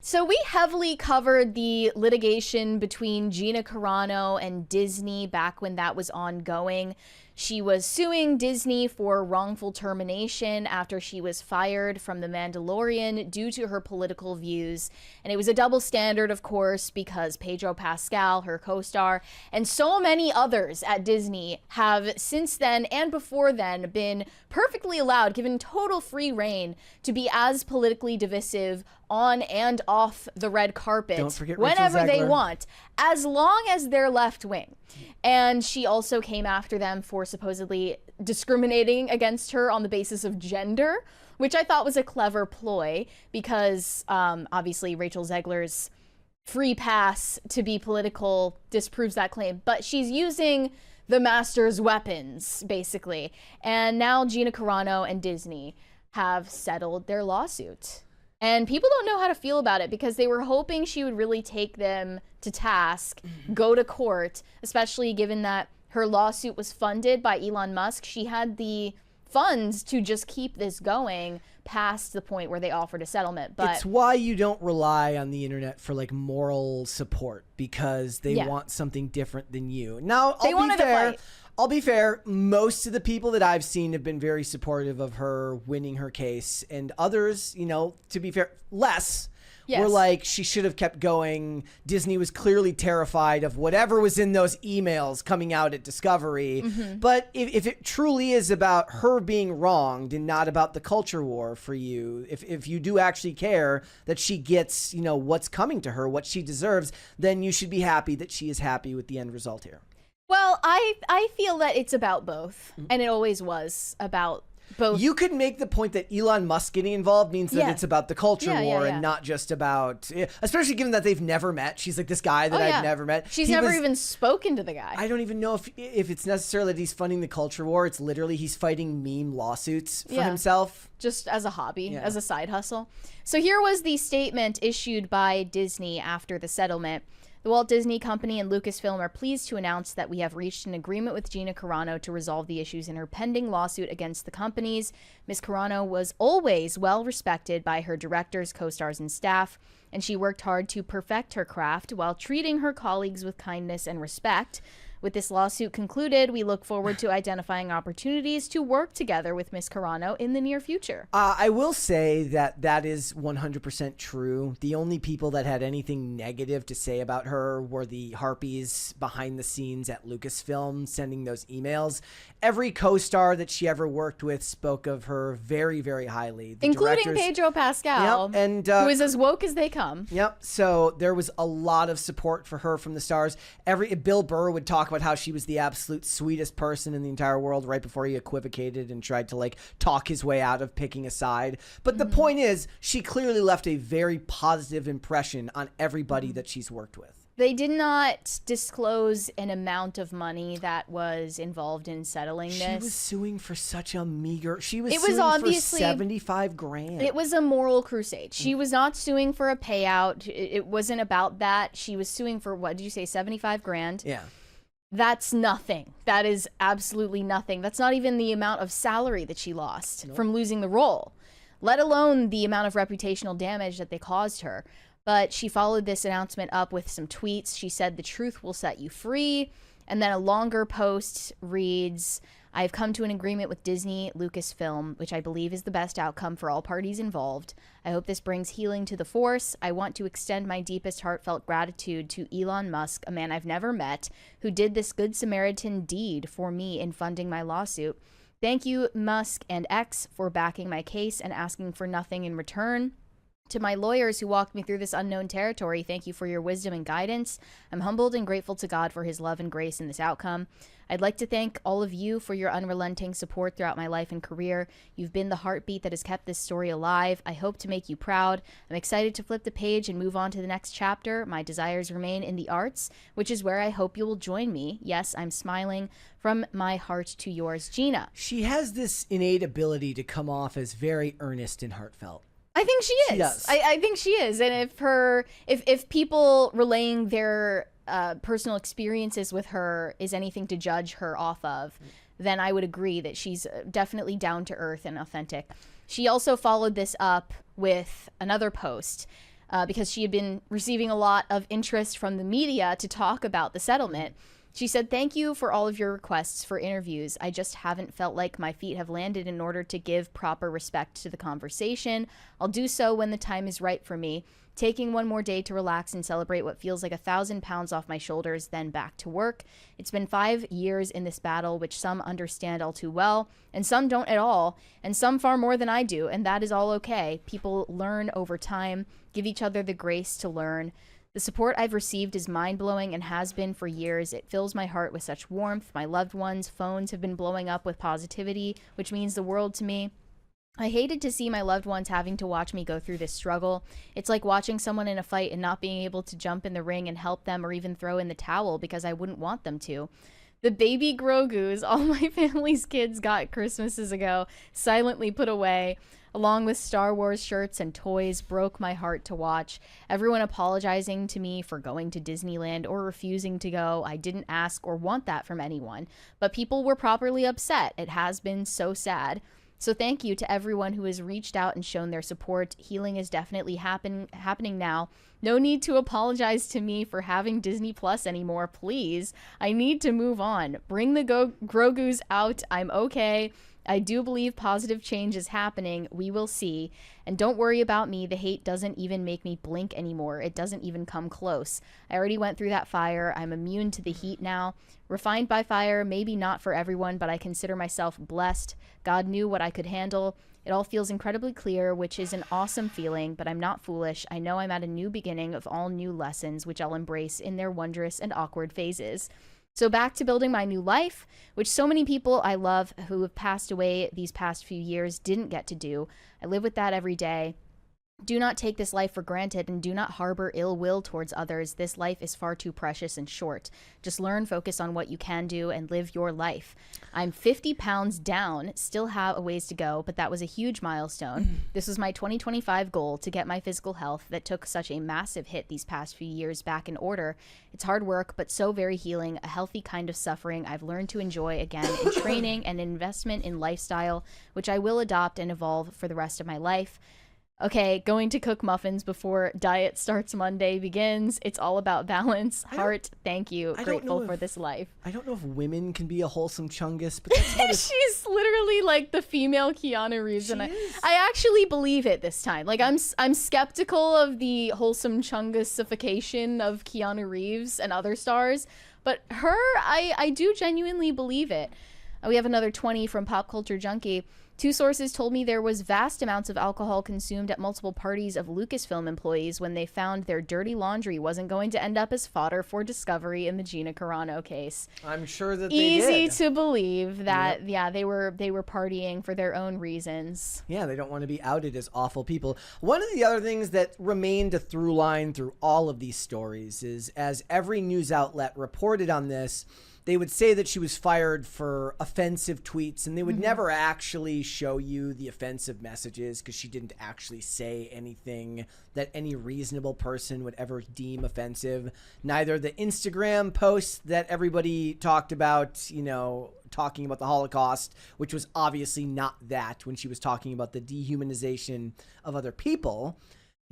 So we heavily covered the litigation between Gina Carano and Disney back when that was ongoing. She was suing Disney for wrongful termination after she was fired from The Mandalorian due to her political views. And it was a double standard, of course, because Pedro Pascal, her co-star, and so many others at Disney have since then and before then been perfectly allowed, given total free reign to be as politically divisive on and off the red carpet whenever they want, as long as they're left wing. And she also came after them for supposedly discriminating against her on the basis of gender, which I thought was a clever ploy because obviously Rachel Zegler's free pass to be political disproves that claim. But she's using the master's weapons, basically. And now Gina Carano and Disney have settled their lawsuit. And people don't know how to feel about it because they were hoping she would really take them to task, go to court, especially given that her lawsuit was funded by Elon Musk. She had the funds to just keep this going past the point where they offered a settlement. But it's why you don't rely on the internet for like moral support, because they want something different than you. Now, I'll be fair, most of the people that I've seen have been very supportive of her winning her case, and others, you know, to be fair, were like, she should have kept going. Disney was clearly terrified of whatever was in those emails coming out at Discovery. But if it truly is about her being wronged and not about the culture war for you, if you do actually care that she gets, you know, what's coming to her, what she deserves, then you should be happy that she is happy with the end result here. Well, I feel that it's about both, and it always was about both. You could make the point that Elon Musk getting involved means that it's about the culture war and not just about, especially given that they've never met. She's like this guy that I've never met. She's never even spoken to the guy. I don't even know if it's necessarily that he's funding the culture war. It's literally he's fighting meme lawsuits for himself. Just as a hobby, as a side hustle. So here was the statement issued by Disney after the settlement. The Walt Disney Company and Lucasfilm are pleased to announce that we have reached an agreement with Gina Carano to resolve the issues in her pending lawsuit against the companies. Ms. Carano was always well respected by her directors, co-stars, and staff, and she worked hard to perfect her craft while treating her colleagues with kindness and respect. With this lawsuit concluded, we look forward to identifying opportunities to work together with Ms. Carano in the near future. I will say that is 100% true. The only people that had anything negative to say about her were the harpies behind the scenes at Lucasfilm sending those emails. Every co-star that she ever worked with spoke of her very, very highly. Including Pedro Pascal, and who is as woke as they come. Yep. So there was a lot of support for her from the stars. Bill Burr would talk about how she was the absolute sweetest person in the entire world right before he equivocated and tried to like talk his way out of picking a side. But the point is, she clearly left a very positive impression on everybody that she's worked with. They did not disclose an amount of money that was involved in settling this. She was suing for such a meager. She was it suing was obviously, for $75,000. It was a moral crusade. She was not suing for a payout. It wasn't about that. She was suing for, what did you say, $75,000? Yeah. That's nothing. That is absolutely nothing. That's not even the amount of salary that she lost from losing the role, let alone the amount of reputational damage that they caused her. But she followed this announcement up with some tweets. She said, "The truth will set you free." And then a longer post reads, "I've come to an agreement with Disney Lucasfilm, which I believe is the best outcome for all parties involved. I hope this brings healing to the Force. I want to extend my deepest heartfelt gratitude to Elon Musk, a man I've never met, who did this good Samaritan deed for me in funding my lawsuit. Thank you, Musk and X, for backing my case and asking for nothing in return. To my lawyers who walked me through this unknown territory, thank you for your wisdom and guidance. I'm humbled and grateful to God for his love and grace in this outcome. I'd like to thank all of you for your unrelenting support throughout my life and career. You've been the heartbeat that has kept this story alive. I hope to make you proud. I'm excited to flip the page and move on to the next chapter. My desires remain in the arts, which is where I hope you will join me. Yes, I'm smiling. From my heart to yours, Gina." She has this innate ability to come off as very earnest and heartfelt. I think she is. She does. I think she is. And if people relaying their personal experiences with her is anything to judge her off of, then I would agree that she's definitely down to earth and authentic. She also followed this up with another post. because she had been receiving a lot of interest from the media to talk about the settlement. She said, "Thank you for all of your requests for interviews. I just haven't felt like my feet have landed in order to give proper respect to the conversation. I'll do so when the time is right for me. Taking one more day to relax and celebrate what feels like 1,000 pounds off my shoulders, then back to work. It's been 5 years in this battle, which some understand all too well, and some don't at all, and some far more than I do, and that is all okay. People learn over time, give each other the grace to learn. The support I've received is mind-blowing and has been for years. It fills my heart with such warmth. My loved ones' phones have been blowing up with positivity, which means the world to me. I hated to see my loved ones having to watch me go through this struggle. It's like watching someone in a fight and not being able to jump in the ring and help them or even throw in the towel because I wouldn't want them to. The baby Grogus all my family's kids got Christmases ago, silently put away, along with Star Wars shirts and toys, broke my heart to watch. Everyone apologizing to me for going to Disneyland or refusing to go. I didn't ask or want that from anyone, but people were properly upset. It has been so sad. So thank you to everyone who has reached out and shown their support. Healing is definitely happening now. No need to apologize to me for having Disney Plus anymore, please. I need to move on. Bring the Grogus out. I'm okay. I do believe positive change is happening. We will see. And don't worry about me. The hate doesn't even make me blink anymore. It doesn't even come close. I already went through that fire. I'm immune to the heat now. Refined by fire, maybe not for everyone, but I consider myself blessed. God knew what I could handle. It all feels incredibly clear, which is an awesome feeling, but I'm not foolish. I know I'm at a new beginning of all new lessons, which I'll embrace in their wondrous and awkward phases. So back to building my new life, which so many people I love who have passed away these past few years didn't get to do. I live with that every day. Do not take this life for granted and do not harbor ill will towards others. This life is far too precious and short. Just learn, focus on what you can do, and live your life. I'm 50 pounds down, still have a ways to go, but that was a huge milestone. This was my 2025 goal, to get my physical health that took such a massive hit these past few years back in order. It's hard work, but so very healing, a healthy kind of suffering I've learned to enjoy again in training and investment in lifestyle, which I will adopt and evolve for the rest of my life. Okay, going to cook muffins before diet starts Monday begins. It's all about balance. Heart, thank you. Grateful for this life. I don't know if women can be a wholesome chungus, but that's what she's literally like the female Keanu Reeves, and I actually believe it this time. Like I'm skeptical of the wholesome chungusification of Keanu Reeves and other stars, but her, I do genuinely believe it. We have another 20 from Pop Culture Junkie. 2 sources told me there was vast amounts of alcohol consumed at multiple parties of Lucasfilm employees when they found their dirty laundry wasn't going to end up as fodder for discovery in the Gina Carano case. I'm sure that Easy to believe that, yeah, they were partying for their own reasons. Yeah, they don't want to be outed as awful people. One of the other things that remained a through line through all of these stories is, as every news outlet reported on this, they would say that she was fired for offensive tweets, and they would never actually show you the offensive messages because she didn't actually say anything that any reasonable person would ever deem offensive. Neither the Instagram posts that everybody talked about, you know, talking about the Holocaust, which was obviously not that when she was talking about the dehumanization of other people.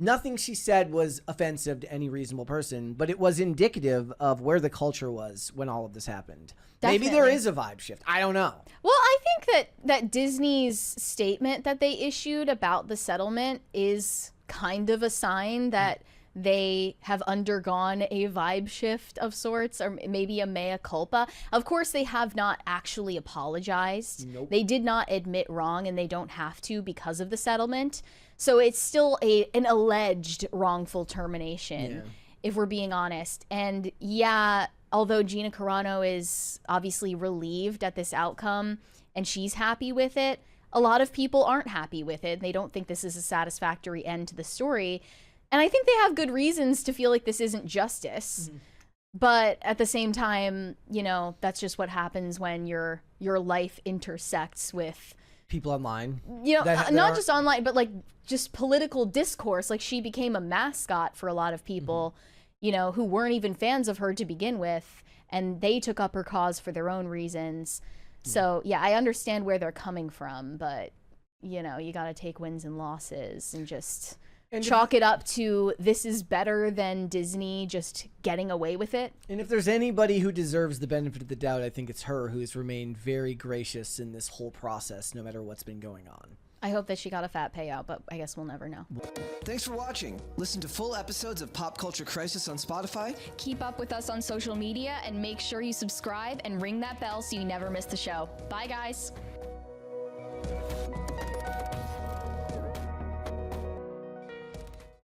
Nothing she said was offensive to any reasonable person, but it was indicative of where the culture was when all of this happened. Definitely. Maybe there is a vibe shift. I don't know. Well, I think that Disney's statement that they issued about the settlement is kind of a sign that they have undergone a vibe shift of sorts, or maybe a mea culpa. Of course, they have not actually apologized. Nope. They did not admit wrong, and they don't have to because of the settlement. So it's still an alleged wrongful termination, if we're being honest. And yeah, although Gina Carano is obviously relieved at this outcome and she's happy with it, a lot of people aren't happy with it. They don't think this is a satisfactory end to the story. And I think they have good reasons to feel like this isn't justice. But at the same time, you know, that's just what happens when your life intersects with people online. You know, not just online, but like just political discourse. Like, she became a mascot for a lot of people, you know, who weren't even fans of her to begin with, and they took up her cause for their own reasons. So yeah, I understand where they're coming from, but you know, you got to take wins and losses and just chalk it up to this is better than Disney just getting away with it. And if there's anybody who deserves the benefit of the doubt, I think it's her, who's remained very gracious in this whole process, no matter what's been going on. I hope that she got a fat payout, but I guess we'll never know. Thanks for watching. Listen to full episodes of Pop Culture Crisis on Spotify. Keep up with us on social media and make sure you subscribe and ring that bell so you never miss the show. Bye, guys.